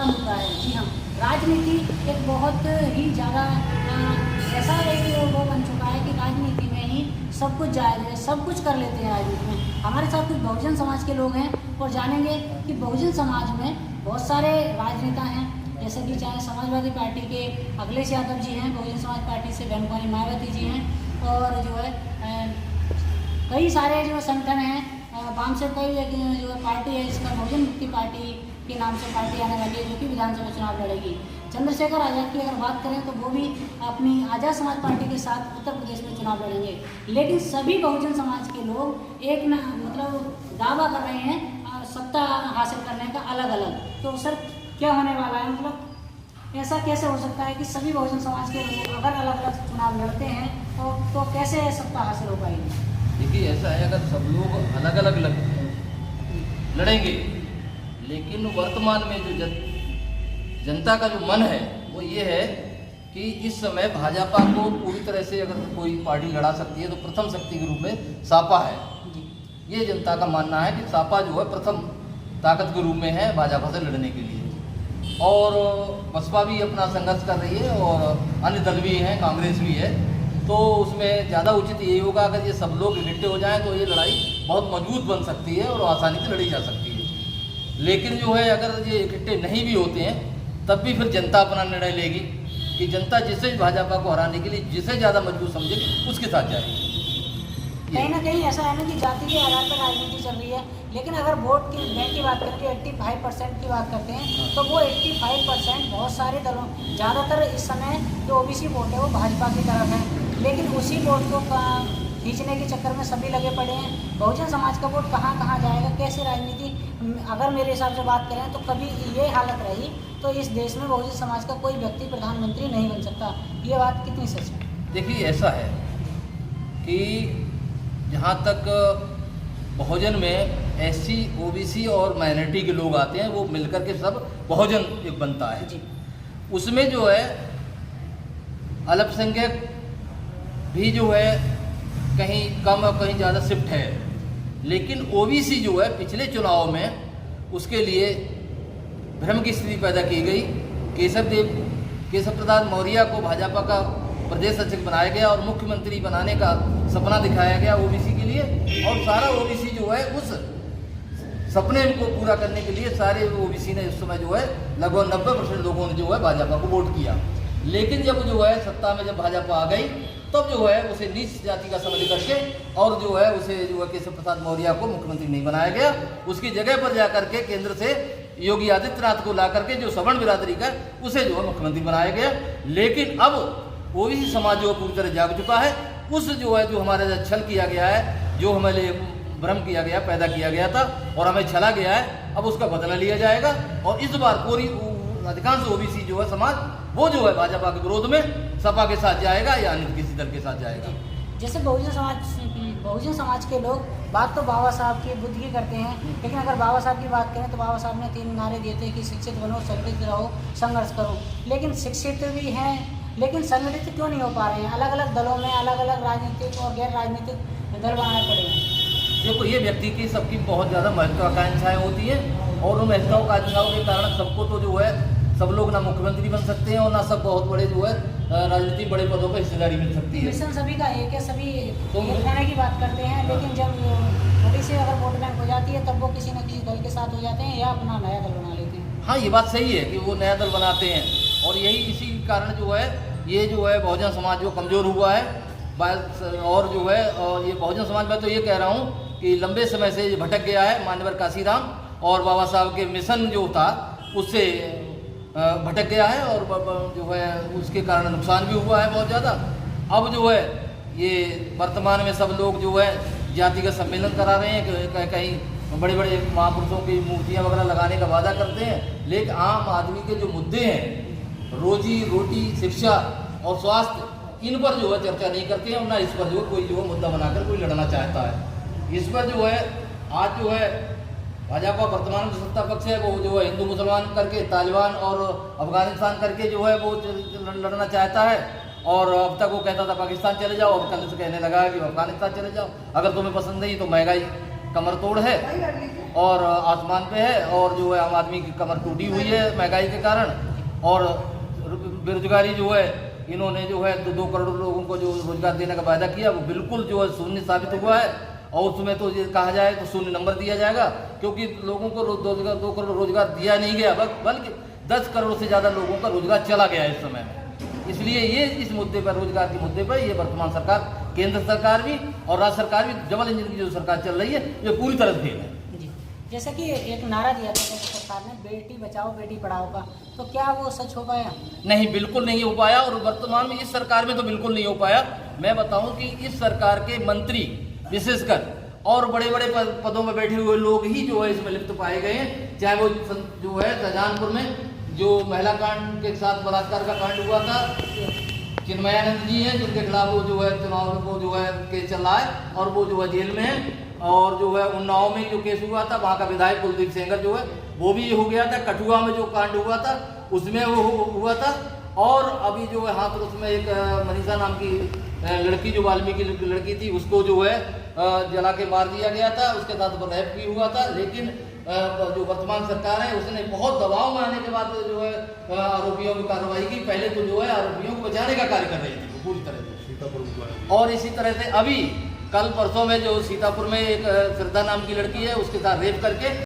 बड़ा मुद्दा है। जी हाँ, राजनीति एक बहुत ही ज़्यादा ऐसा एक वो बन चुका है कि राजनीति में ही सब कुछ जायज़ है, सब कुछ कर लेते हैं राजनीति में। हमारे साथ कुछ बहुजन समाज के लोग हैं और जानेंगे कि बहुजन समाज में बहुत सारे राजनेता हैं, जैसे कि चाहे समाजवादी पार्टी के अखिलेश यादव जी हैं, बहुजन समाज पार्टी से बहन कुमारी मायावती जी हैं, और जो है कई सारे जो संगठन हैं, वाम से कई जो है पार्टी है, इसका बहुजन मुक्ति पार्टी के नाम से पार्टी आने वाली है, जो कि विधानसभा चुनाव लड़ेगी। चंद्रशेखर आज़ाद की अगर बात करें तो वो भी अपनी आज़ाद समाज पार्टी के साथ उत्तर प्रदेश में चुनाव लड़ेंगे। लेकिन सभी बहुजन समाज के लोग एक ना मतलब दावा कर रहे हैं सत्ता हासिल करने का अलग अलग। तो सर क्या होने वाला है, मतलब ऐसा कैसे हो सकता है कि सभी बहुजन समाज के लोग अगर अलग अलग चुनाव लड़ते हैं तो कैसे सत्ता हासिल हो पाएगी? देखिए, ऐसा है, अगर सब लोग अलग अलग लड़ेंगे, लेकिन वर्तमान में जो जनता का जो मन है वो ये है कि इस समय भाजपा को पूरी तरह से अगर कोई पार्टी लड़ा सकती है तो प्रथम शक्ति के रूप में सपा है। ये जनता का मानना है कि सपा जो है प्रथम ताकत के रूप में है भाजपा से लड़ने के लिए, और बसपा भी अपना संघर्ष कर रही है और अन्य दल भी हैं, कांग्रेस भी है। तो उसमें ज़्यादा उचित यही होगा अगर ये सब लोग इकट्ठे हो जाएं तो ये लड़ाई बहुत मजबूत बन सकती है और आसानी से लड़ी जा सकती है। लेकिन जो है अगर ये इकट्ठे नहीं भी होते हैं तब भी फिर जनता अपना निर्णय लेगी कि जनता जिसे भाजपा को हराने के लिए जिसे ज़्यादा मजबूत समझेगी उसके साथ जाएगी। कहीं ना कहीं ऐसा है ना कि जाति के आधार पर राजनीति चल रही है, लेकिन अगर वोट की बैंक की बात करें 85% की बात करते हैं तो वो 85% बहुत सारे दलों, ज़्यादातर इस समय जो ओबीसी वोट है वो भाजपा की तरफ है, लेकिन उसी वोट को खींचने के चक्कर में सभी लगे पड़े हैं। बहुजन समाज का वोट कहाँ कहाँ जाएगा, कैसे राजनीति, अगर मेरे हिसाब से बात करें तो कभी ये हालत रही तो इस देश में बहुजन समाज का कोई व्यक्ति प्रधानमंत्री नहीं बन सकता। ये बात कितनी सच है? देखिए, ऐसा है कि जहाँ तक बहुजन में एससी, ओबीसी और माइनॉरिटी के लोग आते हैं वो मिलकर के सब बहुजन एक बनता है जी। उसमें जो है अल्पसंख्यक भी जो है कहीं कम और कहीं ज़्यादा शिफ्ट है, लेकिन ओबीसी जो है पिछले चुनाव में उसके लिए भ्रम की स्थिति पैदा की गई। केशव प्रसाद मौर्य को भाजपा का प्रदेश अध्यक्ष बनाया गया और मुख्यमंत्री बनाने का सपना दिखाया गया ओबीसी के लिए, और सारा ओबीसी जो है उस सपने को पूरा करने के लिए सारे ओबीसी ने इस समय जो है लगभग 90% लोगों ने जो है भाजपा को वोट किया। लेकिन जब जो है सत्ता में जब भाजपा आ गई तब जो है उसे नीच जाति का समझ करके और जो है उसे जो है केशव प्रसाद मौर्य को मुख्यमंत्री नहीं बनाया गया, उसकी जगह पर जा करके केंद्र से योगी आदित्यनाथ को ला करके जो सवर्ण बिरादरी का उसे जो है मुख्यमंत्री बनाया गया। लेकिन अब ओबीसी समाज जो पूरी तरह जाग चुका है, उस जो है जो हमारे छल किया गया है, जो हमारे भ्रम किया गया, पैदा किया गया था और हमें छला गया है, अब उसका बदला लिया जाएगा। और इस बार पूरी अधिकांश ओबीसी जो है समाज वो जो है भाजपा के विरोध में सपा के साथ जाएगा या अन्य किसी दल के साथ जाएगा। जैसे बहुजन समाज के लोग बात तो बाबा साहब की बुद्ध की करते हैं, लेकिन अगर बाबा साहब की बात करें तो बाबा साहब ने 3 नारे दिए थे कि शिक्षित बनो, संगठित रहो, संघर्ष करो। लेकिन शिक्षित भी हैं लेकिन संगठित क्यों नहीं हो पा रहे हैं? अलग अलग दलों में अलग अलग राजनीतिक और गैर राजनीतिक दल बनाने पड़े हैं। देखो, ये व्यक्ति की सबकी बहुत ज़्यादा महत्वाकांक्षाएं होती हैं और उन महत्वाकांक्षाओं के कारण सबको तो जो है सब लोग ना मुख्यमंत्री बन सकते हैं और ना सब बहुत बड़े जो है राजनीतिक बड़े पदों पर हिस्सेदारी मिल सकती है। मिशन सभी का एक है, सभी खाने की बात करते हैं, लेकिन जब थोड़ी सी अगर वोट बैंक हो जाती है तब वो किसी न किसी दल के साथ हो जाते हैं या अपना नया दल बना लेते हैं। हाँ, ये बात सही है कि वो नया दल बनाते हैं और यही इसी कारण जो है ये जो है बहुजन समाज जो कमज़ोर हुआ है। और जो है और ये बहुजन समाज में तो ये कह रहा हूँ कि लंबे समय से ये भटक गया है। मान्यवर काशीराम और बाबा साहब के मिशन जो था उससे भटक गया है और जो है उसके कारण नुकसान भी हुआ है बहुत ज़्यादा। अब जो है ये वर्तमान में सब लोग जो है जातिगत सम्मेलन करा रहे हैं, कहीं बड़े बड़े महापुरुषों की मूर्तियाँ वगैरह लगाने का वादा करते हैं, लेकिन आम आदमी के जो मुद्दे हैं रोजी रोटी, शिक्षा और स्वास्थ्य, इन पर जो है चर्चा नहीं करते हैं और ना इस पर जो कोई जो है मुद्दा बनाकर कोई लड़ना चाहता है। इस पर जो है आज जो है भाजपा वर्तमान जो सत्ता पक्ष है वो जो है हिंदू मुसलमान करके, तालिबान और अफगानिस्तान करके जो है वो लड़ना चाहता है। और अब तक वो कहता था पाकिस्तान चले जाओ, अब कल से कहने लगा कि अफगानिस्तान चले जाओ, अगर तुम्हें पसंद नहीं तो महंगाई कमर तोड़ है। और आसमान पे है, और जो है आम आदमी की कमर टूटी हुई है महंगाई के कारण, और बेरोजगारी जो है इन्होंने जो है 2 करोड़ लोगों को जो रोजगार देने का वायदा किया वो बिल्कुल जो है शून्य साबित हुआ है। और उसमें तो ये कहा जाए तो शून्य नंबर दिया जाएगा, क्योंकि लोगों को 2 करोड़ रोजगार दिया नहीं गया, बल्कि 10 करोड़ से ज़्यादा लोगों का रोजगार चला गया इस समय में। इसलिए ये इस मुद्दे पर, रोजगार के मुद्दे पर, ये वर्तमान सरकार, केंद्र सरकार भी और राज्य सरकार भी, डबल इंजन की जो सरकार चल रही है, ये पूरी तरह फेल है। जी, जैसे कि एक नारा दिया था केंद्र सरकार ने, बेटी बचाओ बेटी पढ़ाओ का, तो क्या वो सच हो पाया? नहीं, बिल्कुल नहीं हो पाया, और वर्तमान में इस सरकार में तो बिल्कुल नहीं हो पाया। मैं बताऊं कि इस सरकार के मंत्री विशेषकर और बड़े बड़े पदों में बैठे हुए लोग ही जो है इसमें लिप्त पाए गए हैं। चाहे वो जो है शाहजहांपुर में जो महिला कांड के साथ बलात्कार का कांड हुआ था, चिन्मयानंद जी हैं जिनके खिलाफ वो जो है चुनाव को जो है केस चल रहा है, और वो जो है जेल में है। और जो है उन्नाव में जो केस हुआ था, वहाँ का विधायक कुलदीप सेंगर जो है वो भी हो गया था। कठुआ में जो कांड हुआ था उसमें वो हुआ था। और अभी जो है हाथरस में एक मनीषा नाम की लड़की, जो वाल्मीकि लड़की थी, उसको जो है जला के मार दिया गया था, उसके साथ रेप भी हुआ था। लेकिन जो वर्तमान सरकार है उसने बहुत दबाव में आने के बाद जो है आरोपियों की कार्रवाई की। पहले तो जो है आरोपियों को बचाने का कार्य कर रही थी पूरी तरह से। और इसी तरह से अभी कल परसों में जो सीतापुर में एक श्रद्धा नाम की लड़की है, उसके साथ रेप करके